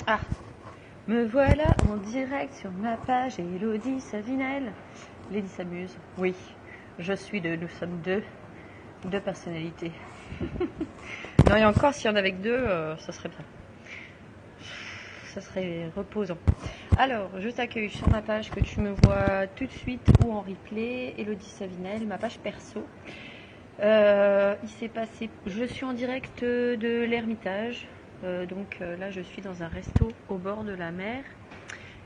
Ah, me voilà en direct sur ma page Elodie Savinel. Lady s'amuse. Oui, nous sommes deux personnalités. Non, et encore, s'il y en avait que deux, ça serait bien. Ça serait reposant. Alors, je t'accueille sur ma page que tu me vois tout de suite ou en replay. Elodie Savinel, ma page perso. Il s'est passé. Je suis en direct de l'Ermitage. Donc là, je suis dans un resto au bord de la mer.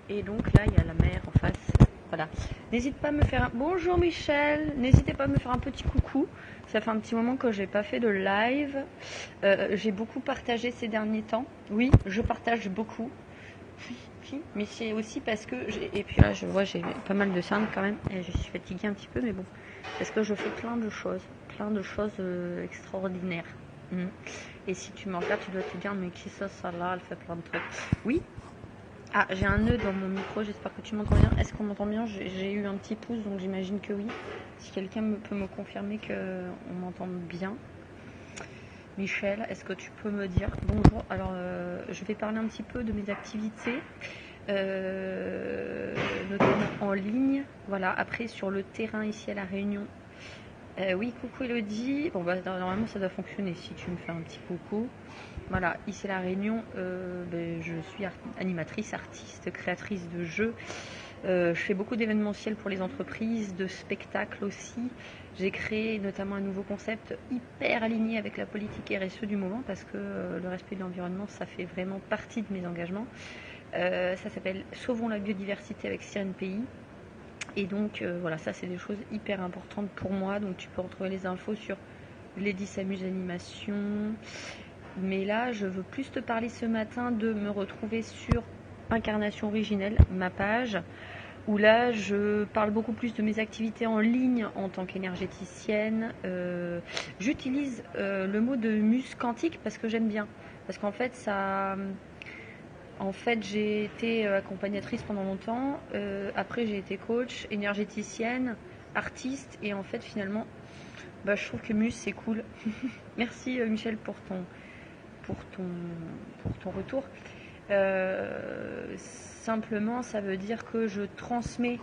Et donc là, il y a la mer en face. Voilà. N'hésite pas à me faire un... Bonjour Michel. N'hésitez pas à me faire un petit coucou. Ça fait un petit moment que j'ai pas fait de live. J'ai beaucoup partagé ces derniers temps. Oui, je partage beaucoup. Mais c'est aussi parce que... Et puis là, je vois, j'ai pas mal de cernes quand même. Et je suis fatiguée un petit peu, mais bon. Parce que je fais plein de choses extraordinaires. Et si tu m'en regardes, tu dois te dire, mais qui ça là, elle fait plein de trucs. Oui. Ah, j'ai un nœud dans mon micro, j'espère que tu m'entends bien. Est-ce qu'on m'entend bien? J'ai eu un petit pouce, donc j'imagine que oui. Si quelqu'un peut me confirmer qu'on m'entend bien. Michel, est-ce que tu peux me dire bonjour? Alors, je vais parler un petit peu de mes activités, notamment en ligne. Voilà, après sur le terrain ici à La Réunion. Oui, coucou Elodie. Bon, bah, normalement ça doit fonctionner si tu me fais un petit coucou. Voilà, ici à La Réunion, je suis animatrice, artiste, créatrice de jeux. Je fais beaucoup d'événementiels pour les entreprises, de spectacles aussi. J'ai créé notamment un nouveau concept hyper aligné avec la politique RSE du moment parce que le respect de l'environnement, ça fait vraiment partie de mes engagements. Ça s'appelle Sauvons la biodiversité avec Sirène Pays. Et donc voilà, ça c'est des choses hyper importantes pour moi. Donc tu peux retrouver les infos sur Lady s'amuse animation. Mais là, je veux plus te parler ce matin de me retrouver sur Incarnation Originelle, ma page, où là, je parle beaucoup plus de mes activités en ligne en tant qu'énergéticienne. J'utilise le mot de muse quantique parce que j'aime bien. Parce qu'en fait, j'ai été accompagnatrice pendant longtemps. Après, j'ai été coach, énergéticienne, artiste. Et en fait, finalement, je trouve que muse, c'est cool. Merci Michel pour ton retour. Simplement, ça veut dire que je transmets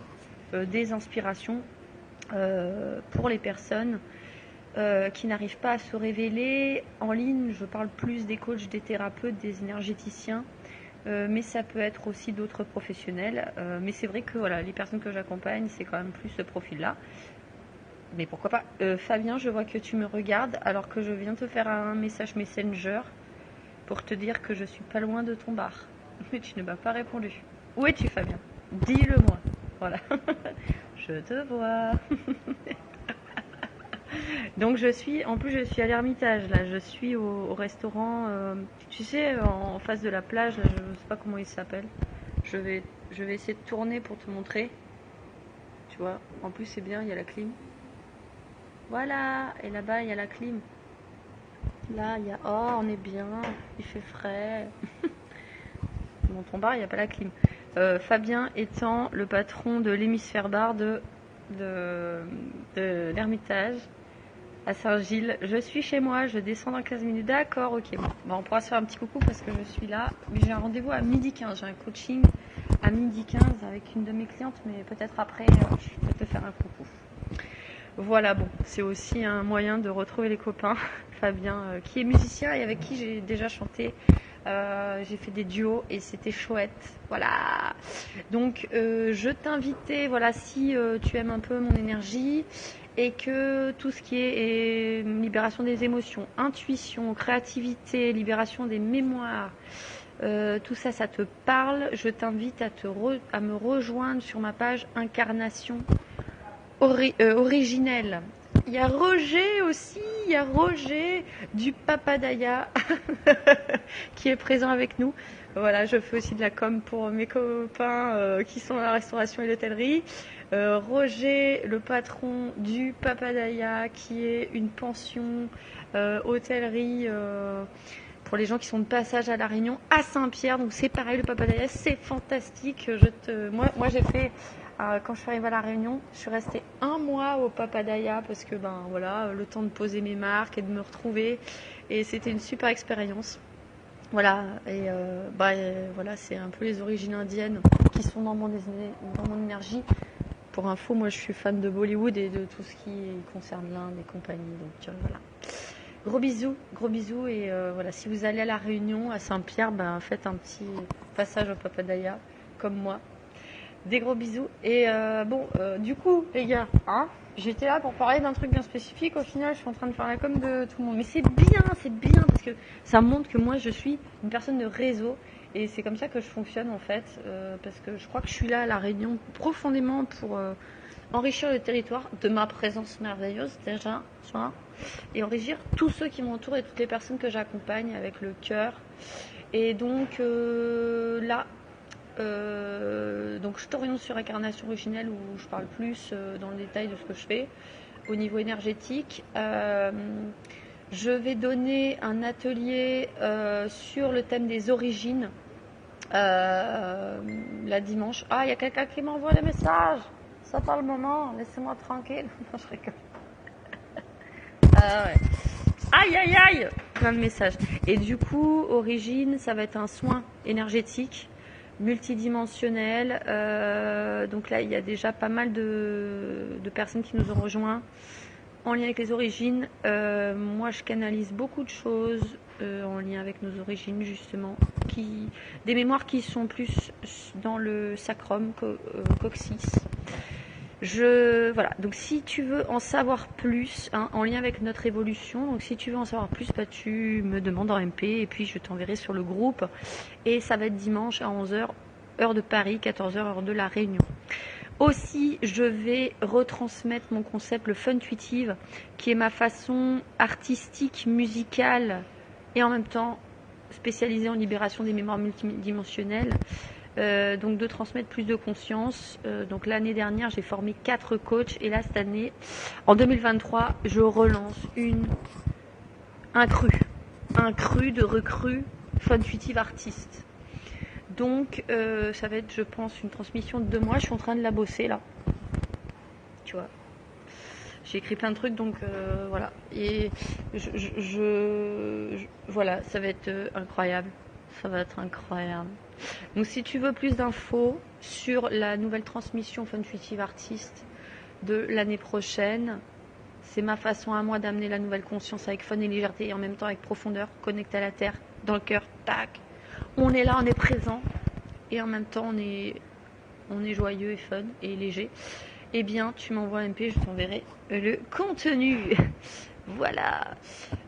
des inspirations pour les personnes qui n'arrivent pas à se révéler. En ligne, je parle plus des coachs, des thérapeutes, des énergéticiens, mais ça peut être aussi d'autres professionnels. Mais c'est vrai que voilà, les personnes que j'accompagne, c'est quand même plus ce profil-là. Mais pourquoi pas. Fabien, je vois que tu me regardes alors que je viens te faire un message Messenger pour te dire que je suis pas loin de ton bar. Mais tu ne m'as pas répondu. Où es-tu, Fabien? Dis-le-moi. Voilà. Je te vois. Donc je suis à l'Ermitage là. Je suis au restaurant. Tu sais, en face de la plage. Là, je ne sais pas comment il s'appelle. Je vais essayer de tourner pour te montrer. Tu vois. En plus c'est bien. Il y a la clim. Voilà. Et là-bas il y a la clim. Là il y a. Oh, on est bien. Il fait frais. Dans ton bar, il n'y a pas la clim. Fabien étant le patron de l'hémisphère bar de l'Ermitage à Saint-Gilles. Je suis chez moi, je descends dans 15 minutes. D'accord, ok. Bon, on pourra se faire un petit coucou parce que je suis là. Mais j'ai un rendez-vous à 12h15. J'ai un coaching à 12h15 avec une de mes clientes, mais peut-être après, je peux te faire un coucou. Voilà, bon, c'est aussi un moyen de retrouver les copains. Fabien, qui est musicien et avec qui j'ai déjà chanté. J'ai fait des duos et c'était chouette. Voilà. Donc, je t'invitais, voilà, si tu aimes un peu mon énergie et que tout ce qui est libération des émotions, intuition, créativité, libération des mémoires, tout ça, ça te parle, je t'invite à me rejoindre sur ma page Incarnation Originelle. Il y a Roger aussi, il y a Roger du Papadaya qui est présent avec nous. Voilà, je fais aussi de la com pour mes copains qui sont dans la restauration et l'hôtellerie. Roger, le patron du Papadaya, qui est une pension hôtellerie pour les gens qui sont de passage à La Réunion, à Saint-Pierre. Donc c'est pareil, le Papadaya, c'est fantastique. Moi j'ai fait... quand je suis arrivée à La Réunion, je suis restée 1 mois au Papadaya parce que voilà, le temps de poser mes marques et de me retrouver. Et c'était une super expérience. Voilà, et voilà, c'est un peu les origines indiennes qui sont dans dans mon énergie. Pour info, moi je suis fan de Bollywood et de tout ce qui concerne l'Inde et compagnie. Donc voilà. Gros bisous et voilà, si vous allez à La Réunion, à Saint-Pierre, ben, faites un petit passage au Papadaya, comme moi. Des gros bisous. Et du coup, les gars, hein, j'étais là pour parler d'un truc bien spécifique. Au final, je suis en train de faire la com de tout le monde. Mais c'est bien, parce que ça montre que moi, je suis une personne de réseau. Et c'est comme ça que je fonctionne, en fait. Parce que je crois que je suis là à La Réunion profondément pour enrichir le territoire de ma présence merveilleuse, déjà, soit, et enrichir tous ceux qui m'entourent et toutes les personnes que j'accompagne avec le cœur. Et donc, là, donc je t'oriente sur Incarnation Originelle où je parle plus dans le détail de ce que je fais au niveau énergétique. Je vais donner un atelier sur le thème des origines la dimanche. Ah, il y a quelqu'un qui m'envoie des messages. Ça pas le moment, laissez-moi tranquille. Non, je rigole. Ah ouais. Aïe aïe aïe, plein de messages. Et du coup, origine, ça va être un soin énergétique multidimensionnel. Donc là, il y a déjà pas mal de personnes qui nous ont rejoints en lien avec les origines. Moi, je canalise beaucoup de choses en lien avec nos origines, justement. Des mémoires qui sont plus dans le sacrum, coccyx. Voilà, donc si tu veux en savoir plus en lien avec notre évolution, donc si tu veux en savoir plus, bah, tu me demandes en MP et puis je t'enverrai sur le groupe. Et ça va être dimanche à 11h, heure de Paris, 14h, heure de La Réunion. Aussi, je vais retransmettre mon concept, le Funtuitive, qui est ma façon artistique, musicale et en même temps spécialisée en libération des mémoires multidimensionnelles. Donc de transmettre plus de conscience. Donc l'année dernière, j'ai formé 4 coachs et là cette année, en 2023, je relance un cru de recrues Funtuitive artistes. Donc ça va être, je pense, une transmission de 2 mois. Je suis en train de la bosser là. Tu vois. J'ai écrit plein de trucs, donc voilà. Et voilà, ça va être incroyable. Ça va être incroyable. Donc si tu veux plus d'infos sur la nouvelle transmission Funtuitive Artist de l'année prochaine, c'est ma façon à moi d'amener la nouvelle conscience avec fun et légèreté et en même temps avec profondeur, connecté à la terre, dans le cœur, tac. On est là, on est présent et en même temps on est joyeux et fun et léger. Eh bien, tu m'envoies un MP, je t'enverrai le contenu. Voilà.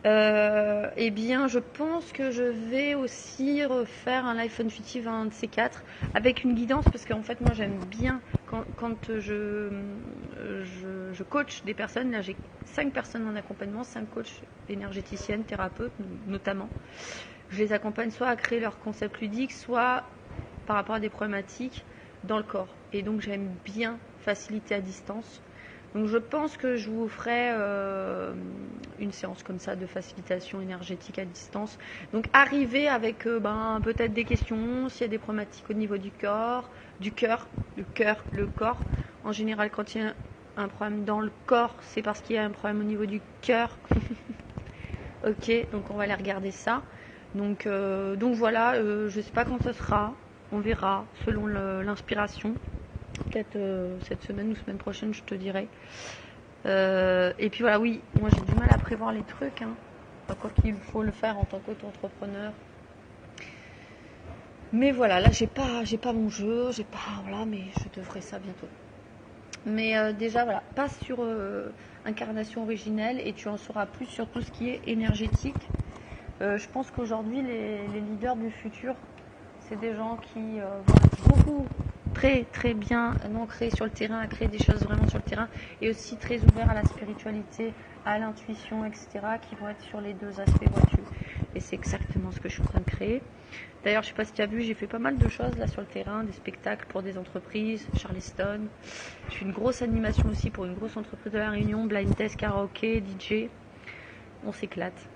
Eh bien, je pense que je vais aussi refaire un live Funtuitive, un de ces 4, avec une guidance, parce qu'en fait, moi, j'aime bien quand je coach des personnes. Là, j'ai 5 personnes en accompagnement, 5 coachs énergéticiennes, thérapeutes, notamment. Je les accompagne soit à créer leur concept ludique, soit par rapport à des problématiques dans le corps. Et donc, j'aime bien faciliter à distance. Donc je pense que je vous ferai une séance comme ça de facilitation énergétique à distance. Donc arrivez avec peut-être des questions, s'il y a des problématiques au niveau du corps, le corps. En général, quand il y a un problème dans le corps, c'est parce qu'il y a un problème au niveau du cœur. Ok, donc on va aller regarder ça. Donc voilà, je ne sais pas quand ce sera, on verra selon l'inspiration. Peut-être cette semaine ou semaine prochaine, je te dirai. Et puis voilà, oui, moi j'ai du mal à prévoir les trucs, hein. Quoi qu'il faut le faire en tant qu'auto-entrepreneur. Mais voilà, là j'ai pas mon jeu, voilà, mais je te ferai ça bientôt. Mais déjà voilà, passe sur Incarnation Originelle et tu en sauras plus sur tout ce qui est énergétique. Je pense qu'aujourd'hui les leaders du futur, c'est des gens qui beaucoup très bien ancrés sur le terrain, à créer des choses vraiment sur le terrain et aussi très ouverts à la spiritualité, à l'intuition, etc. qui vont être sur les 2 aspects voiture. Et c'est exactement ce que je suis en train de créer. D'ailleurs, je ne sais pas si tu as vu, j'ai fait pas mal de choses là sur le terrain, des spectacles pour des entreprises, Charleston. Je fais une grosse animation aussi pour une grosse entreprise de La Réunion, blind test, karaoké, DJ. On s'éclate.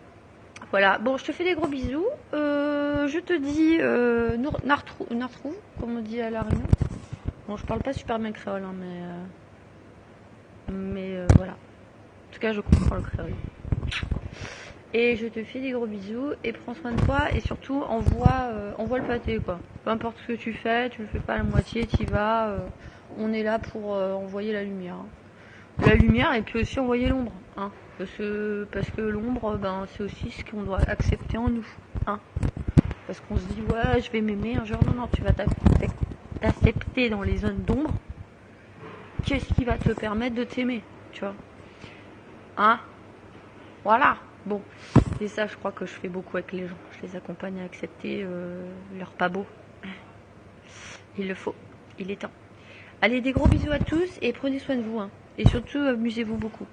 Voilà, bon, je te fais des gros bisous. Je te dis Nartrou, comme on dit à La Réunion. Bon, je parle pas super bien créole, hein, mais voilà. En tout cas, je comprends le créole. Et je te fais des gros bisous et prends soin de toi et surtout envoie le pâté quoi. Peu importe ce que tu fais, tu le fais pas à la moitié, t'y vas. On est là pour envoyer la lumière. La lumière et puis aussi envoyer l'ombre. Hein. Parce que l'ombre, ben, c'est aussi ce qu'on doit accepter en nous. Hein. Parce qu'on se dit ouais je vais m'aimer un jour. Non, tu vas t'accepter dans les zones d'ombre. Qu'est-ce qui va te permettre de t'aimer, tu vois. Hein. Voilà. Bon, et ça je crois que je fais beaucoup avec les gens. Je les accompagne à accepter leur pas beau. Il le faut. Il est temps. Allez, des gros bisous à tous et prenez soin de vous. Hein. Et surtout, amusez-vous beaucoup.